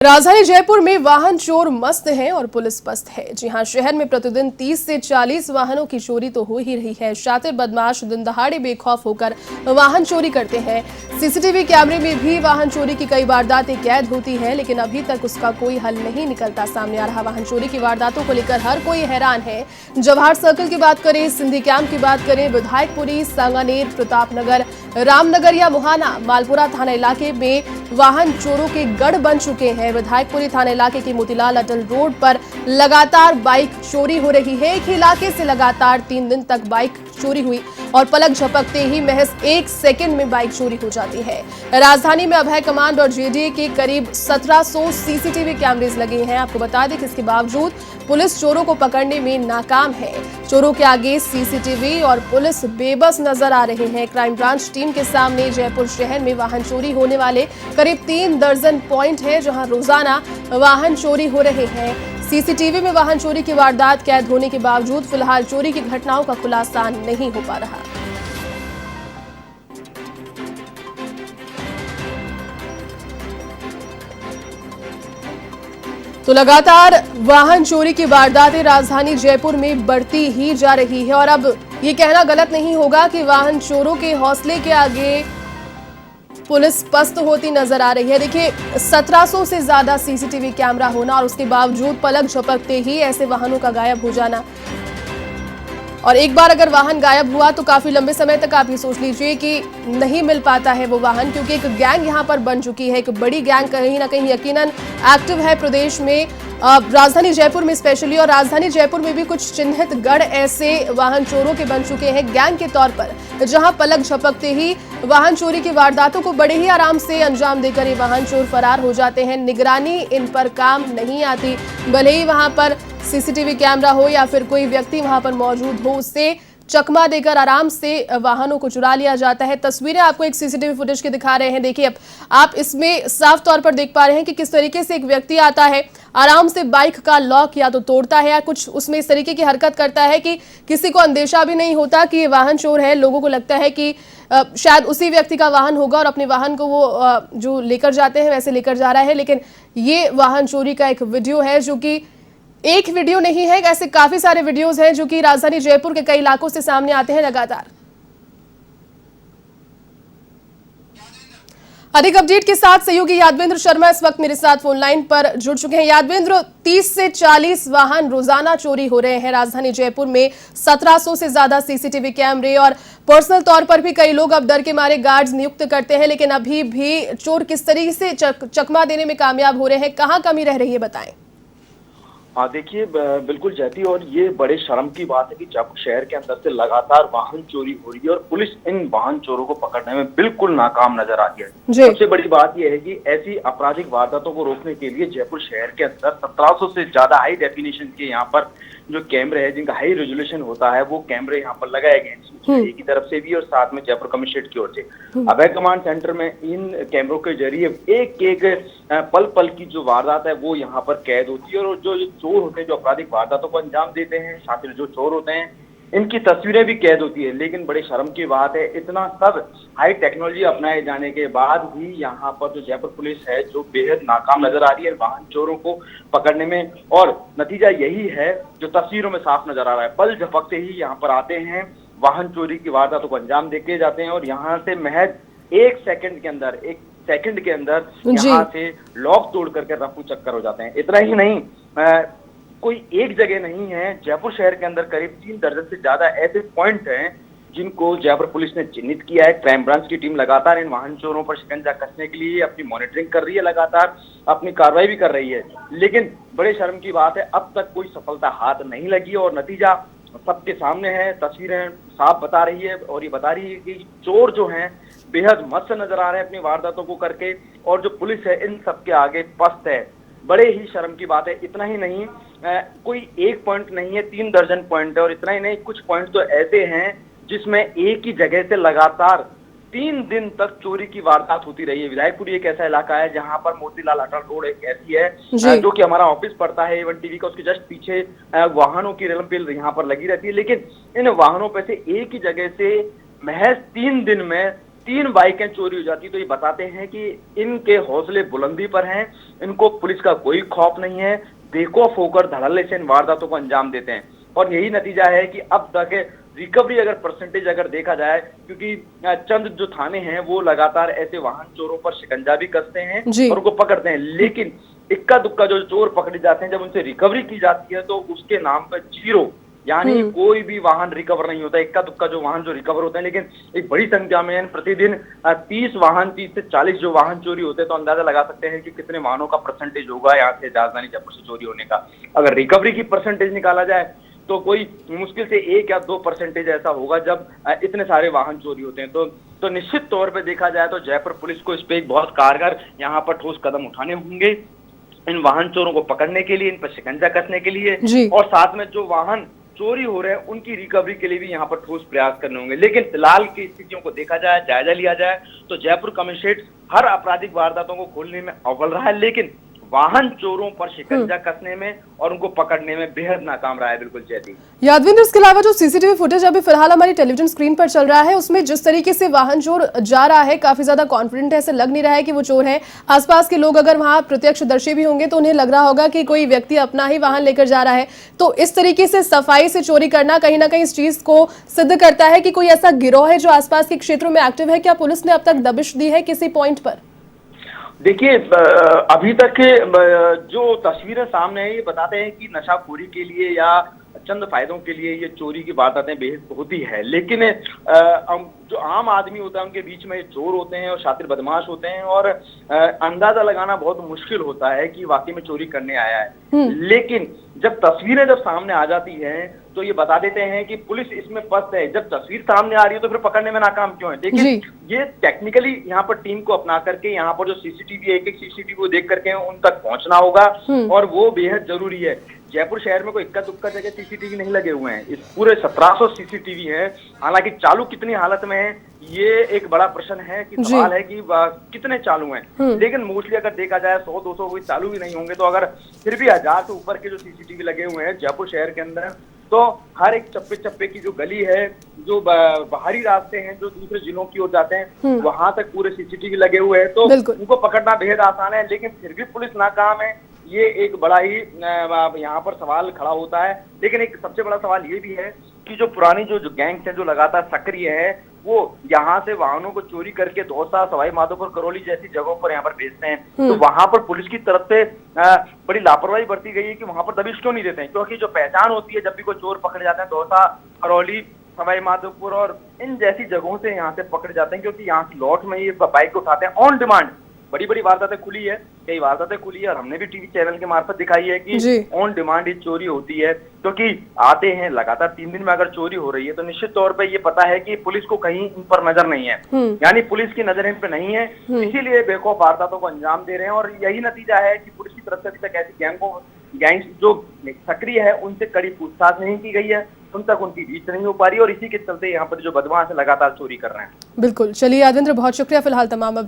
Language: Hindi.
राजधानी जयपुर में वाहन चोर मस्त हैं और पुलिस पस्त है। जी हां, शहर में प्रतिदिन 30 से 40 वाहनों की चोरी तो हो ही रही है। शातिर बदमाश दिन दहाड़े बेखौफ होकर वाहन चोरी करते हैं। सीसीटीवी कैमरे में भी वाहन चोरी की कई वारदातें कैद होती है, लेकिन अभी तक उसका कोई हल नहीं निकलता सामने आ रहा। वाहन चोरी की वारदातों को लेकर हर कोई हैरान है। जवाहर सर्कल की बात करें, सिंधी कैंप की बात करें, विधायकपुरी, सांगानेर, प्रतापनगर, रामनगर या मुहाना, मालपुरा थाना इलाके में वाहन चोरों के गढ़ बन चुके हैं। विधायकपुरी थाना इलाके की मोतीलाल अटल रोड पर लगातार बाइक चोरी हो रही है। एक ही इलाके से लगातार 3 दिन तक बाइक चोरी हुई और पलक झपकते ही महज 1 सेकंड में बाइक चोरी हो जाती है। राजधानी में अभय कमांड और जेडीए के करीब 1700 सीसीटीवी कैमरेज लगे हैं। आपको बता दें कि इसके बावजूद पुलिस चोरों को पकड़ने में नाकाम है। चोरों के आगे सीसीटीवी और पुलिस बेबस नजर आ रहे हैं। क्राइम ब्रांच टीम के सामने जयपुर शहर में वाहन चोरी होने वाले करीब 3 दर्जन पॉइंट है, जहां रोजाना वाहन चोरी हो रहे हैं। सीसीटीवी में वाहन चोरी की वारदात कैद होने के बावजूद फिलहाल चोरी की घटनाओं का खुलासा नहीं हो पा रहा। तो लगातार वाहन चोरी की वारदातें राजधानी जयपुर में बढ़ती ही जा रही है और अब ये कहना गलत नहीं होगा कि वाहन चोरों के हौसले के आगे पुलिस पस्त होती नजर आ रही है। देखिए, 1700 से ज्यादा सीसीटीवी कैमरा होना और उसके बावजूद पलक झपकते ही ऐसे वाहनों का गायब हो जाना, और एक बार अगर वाहन गायब हुआ तो काफी लंबे समय तक आप ये सोच लीजिए कि नहीं मिल पाता है वो वाहन, क्योंकि एक गैंग यहाँ पर बन चुकी है। एक बड़ी गैंग कहीं ना कहीं यकीनन एक्टिव है प्रदेश में, राजधानी जयपुर में स्पेशली, और राजधानी जयपुर में भी कुछ चिन्हित गढ़ ऐसे वाहन चोरों के बन चुके हैं गैंग के तौर पर, जहां पलक झपकते ही वाहन चोरी की वारदातों को बड़े ही आराम से अंजाम देकर ये वाहन चोर फरार हो जाते हैं। निगरानी इन पर काम नहीं आती, भले ही वहां पर सीसीटीवी कैमरा हो या फिर कोई व्यक्ति वहां पर मौजूद हो, उससे चकमा देकर आराम से वाहनों को चुरा लिया जाता है। तस्वीरें आपको एक सीसीटीवी फुटेज की दिखा रहे हैं। देखिए, अब आप इसमें साफ तौर पर देख पा रहे हैं कि किस तरीके से एक व्यक्ति आता है, आराम से बाइक का लॉक या तो तोड़ता है या कुछ उसमें इस तरीके की हरकत करता है कि किसी को अंदेशा भी नहीं होता कि ये वाहन चोर है। लोगों को लगता है कि शायद उसी व्यक्ति का वाहन होगा और अपने वाहन को वो जो लेकर जाते हैं वैसे लेकर जा रहा है। लेकिन ये वाहन चोरी का एक वीडियो है, जो कि एक वीडियो नहीं है, ऐसे काफी सारे वीडियोस हैं जो कि राजधानी जयपुर के कई इलाकों से सामने आते हैं लगातार। अधिक अपडेट के साथ सहयोगी यादवेंद्र शर्मा इस वक्त मेरे साथ फोन लाइन पर जुड़ चुके हैं। यादवेंद्र, 30 से 40 वाहन रोजाना चोरी हो रहे हैं राजधानी जयपुर में, 1700 से ज्यादा सीसीटीवी कैमरे, और पर्सनल तौर पर भी कई लोग अब डर के मारे गार्ड्स नियुक्त करते हैं, लेकिन अभी भी चोर किस तरीके से चकमा देने में कामयाब हो रहे हैं, कहां कमी रह रही है, बताएं। हाँ, देखिए, बिल्कुल जयती, और ये बड़े शर्म की बात है कि जब शहर के अंदर से लगातार वाहन चोरी हो रही है और पुलिस इन वाहन चोरों को पकड़ने में बिल्कुल नाकाम नजर आती है। सबसे बड़ी बात यह है कि ऐसी आपराधिक वारदातों को रोकने के लिए जयपुर शहर के अंदर 1700 से ज्यादा हाई डेफिनेशन के यहाँ पर जो कैमरे हैं, जिनका हाई रेजोल्यूशन होता है, वो कैमरे यहाँ पर लगाए गए हैं की तरफ से भी और साथ में जयपुर कमिश्नरेट की ओर से। अभय कमांड सेंटर में इन कैमरों के जरिए एक एक पल पल की जो वारदात है वो यहाँ पर कैद होती है, और जो चोर होते हैं, जो आपराधिक वारदातों को अंजाम देते हैं, शातिर जो चोर होते हैं, इनकी तस्वीरें भी कैद होती है। लेकिन बड़े शर्म की बात है, इतना सब हाई टेक्नोलॉजी अपनाए जाने के बाद भी यहाँ पर जो जयपुर पुलिस है जो बेहद नाकाम नजर आ रही है वाहन चोरों को पकड़ने में, और नतीजा यही है जो तस्वीरों में साफ नजर आ रहा है। पल झपकते ही यहाँ पर आते हैं, वाहन चोरी की वारदातों को अंजाम देके जाते हैं, और यहाँ से महज 1 सेकंड के अंदर यहाँ से लॉक तोड़ करके रफू चक्कर हो जाते हैं। इतना ही नहीं, कोई एक जगह नहीं है, जयपुर शहर के अंदर करीब 3 दर्जन से ज्यादा ऐसे पॉइंट हैं जिनको जयपुर पुलिस ने चिन्हित किया है। क्राइम ब्रांच की टीम लगातार इन वाहन चोरों पर शिकंजा कसने के लिए अपनी मॉनिटरिंग कर रही है, लगातार अपनी कार्रवाई भी कर रही है। लेकिन बड़े शर्म की बात है, अब तक कोई सफलता हाथ नहीं लगी, और नतीजा सबके सामने है। तस्वीरें साफ बता रही है, और ये बता रही है कि चोर जो हैं बेहद मस्त नजर आ रहे हैं अपनी वारदातों को करके, और जो पुलिस है इन सबके आगे पस्त है। बड़े ही शर्म की बात है। इतना ही नहीं, कोई एक पॉइंट नहीं है, 3 दर्जन पॉइंट है, और इतना ही नहीं, कुछ पॉइंट तो ऐसे हैं जिसमें एक ही जगह से लगातार 3 दिन तक चोरी की वारदात होती रही है। विधायकपुरी एक ऐसा इलाका है जहां पर मोतीलाल अटल रोड एक ऐसी है जो कि हमारा ऑफिस पड़ता है A1 टीवी का, उसके जस्ट पीछे वाहनों की रेलम यहाँ पर लगी रहती है। लेकिन इन वाहनों पे से एक ही जगह से महज 3 दिन में 3 बाइकें चोरी हो जाती, तो ये बताते हैं कि इनके हौसले बुलंदी पर हैं, इनको पुलिस का कोई खौफ नहीं है, बेखौफ होकर धड़ल्ले से इन वारदातों को अंजाम देते हैं। और यही नतीजा है कि अब तक रिकवरी अगर परसेंटेज अगर देखा जाए, क्योंकि चंद जो थाने हैं वो लगातार ऐसे वाहन चोरों पर शिकंजा भी कसते हैं और उनको पकड़ते हैं, लेकिन इक्का दुक्का जो चोर पकड़े जाते हैं, जब उनसे रिकवरी की जाती है तो उसके नाम पर 0, यानी कोई भी वाहन रिकवर नहीं होता। इक्का दुक्का जो वाहन जो रिकवर होते हैं, लेकिन एक बड़ी संख्या में प्रतिदिन 30 से 40 जो वाहन चोरी होते हैं, तो अंदाजा लगा सकते हैं कि कितने वाहनों का परसेंटेज होगा यहाँ से राजधानी जयपुर से चोरी होने का। अगर रिकवरी की परसेंटेज निकाला जाए तो कोई मुश्किल से 1 या 2% ऐसा होगा जब इतने सारे वाहन चोरी होते हैं। तो निश्चित तौर पे देखा जाए तो जयपुर पुलिस को इस पे एक बहुत कारगर यहाँ पर ठोस कदम उठाने होंगे, इन वाहन चोरों को पकड़ने के लिए, इन पर शिकंजा कसने के लिए, और साथ में जो वाहन चोरी हो रहे हैं उनकी रिकवरी के लिए भी यहाँ पर ठोस प्रयास करने होंगे। लेकिन फिलहाल की स्थितियों को देखा जाए, जायजा लिया जाए, तो जयपुर कमिश्नरेट हर आपराधिक वारदातों को खोलने में अव्वल रहा है, लेकिन वाहन चोरों पर शिकंजा कसने में और उनको पकड़ने में बेहद नाकाम रहा है। बिल्कुल जयती। यादविंद्र, इसके अलावा जो सीसीटीवी फुटेज अभी फिलहाल हमारी टेलीविजन स्क्रीन पर चल रहा है, उसमें जिस तरीके से वाहन चोर जा रहा है, काफी ज्यादा कॉन्फिडेंट है, ऐसे लग नहीं रहा है कि वो चोर है। आसपास के लोग अगर वहां प्रत्यक्षदर्शी भी होंगे तो उन्हें लग रहा होगा कि कोई व्यक्ति अपना ही वाहन लेकर जा रहा है। तो इस तरीके से सफाई से चोरी करना कहीं ना कहीं इस चीज को सिद्ध करता है कि कोई ऐसा गिरोह है जो आसपास के क्षेत्रों में एक्टिव है। क्या पुलिस ने अब तक दबिश दी है किसी पॉइंट पर? देखिए, अभी तक जो तस्वीरें सामने है ये बताते हैं कि नशाखोरी के लिए या चंद फायदों के लिए ये चोरी की वारदातें बेहद होती है, लेकिन जो आम आदमी होता है उनके बीच में ये चोर होते हैं और शातिर बदमाश होते हैं, और अंदाजा लगाना बहुत मुश्किल होता है कि वाकई में चोरी करने आया है। लेकिन जब तस्वीरें सामने आ जाती हैं तो ये बता देते हैं कि पुलिस इसमें पस्त है। जब तस्वीर सामने आ रही है तो फिर पकड़ने में नाकाम क्यों है? देखिए, ये टेक्निकली यहाँ पर टीम को अपना करके यहाँ पर जो सीसीटीवी, एक सीसीटीवी को देख करके उन तक पहुंचना होगा, और वो बेहद जरूरी है। जयपुर शहर में कोई इक्का दुक्का जगह सीसीटीवी नहीं लगे हुए हैं, इस पूरे 1700 सीसीटीवी हैं। हालांकि चालू कितनी हालत में है ये एक बड़ा प्रश्न है, कि सवाल है कि कितने चालू हैं। लेकिन मोस्टली अगर देखा जाए 100-200 कोई चालू भी नहीं होंगे, तो अगर फिर भी 1000 से ऊपर के जो सीसीटीवी लगे हुए हैं जयपुर शहर के अंदर, तो हर एक चप्पे चप्पे की जो गली है, जो बाहरी रास्ते हैं जो दूसरे जिलों की ओर जाते हैं, वहां तक पूरे सीसीटीवी लगे हुए हैं, तो उनको पकड़ना बेहद आसान है। लेकिन फिर भी पुलिस नाकाम है, ये एक बड़ा ही यहाँ पर सवाल खड़ा होता है। लेकिन एक सबसे बड़ा सवाल ये भी है कि जो पुरानी जो गैंग्स हैं जो लगातार सक्रिय है, वो यहाँ से वाहनों को चोरी करके दौसा, सवाई माधोपुर, करौली जैसी जगहों पर यहाँ पर बेचते हैं। तो वहां पर पुलिस की तरफ से बड़ी लापरवाही बरती गई है कि वहां पर दबिश क्यों नहीं देते हैं, क्योंकि जो पहचान होती है जब भी कोई चोर पकड़े जाते हैं, दौसा, करौली, सवाई माधोपुर और इन जैसी जगहों से यहाँ से पकड़े जाते हैं, क्योंकि यहाँ से लॉट में ये बाइक उठाते हैं ऑन डिमांड। बड़ी बड़ी वारदातें खुली है, कई वारदातें खुली है, और हमने भी टीवी चैनल के मार्फत दिखाई है कि ऑन डिमांड ही चोरी होती है, क्योंकि आते हैं लगातार 3 दिन में अगर चोरी हो रही है तो निश्चित तौर पे ये पता है कि पुलिस को कहीं इन पर नजर नहीं है, यानी पुलिस की नजर इन पे नहीं है, इसीलिए बेखौफ वारदातों को अंजाम दे रहे हैं। और यही नतीजा है कि पुलिस की तरफ से अभी तक ऐसी गैंग्स जो सक्रिय है उनसे कड़ी पूछताछ नहीं की गई है, उन तक उनकी रीच नहीं हो पा रही, और इसी के चलते यहाँ पर जो बदमाश है लगातार चोरी कर रहे हैं। बिल्कुल, चलिए यादविंद्र, बहुत शुक्रिया फिलहाल तमाम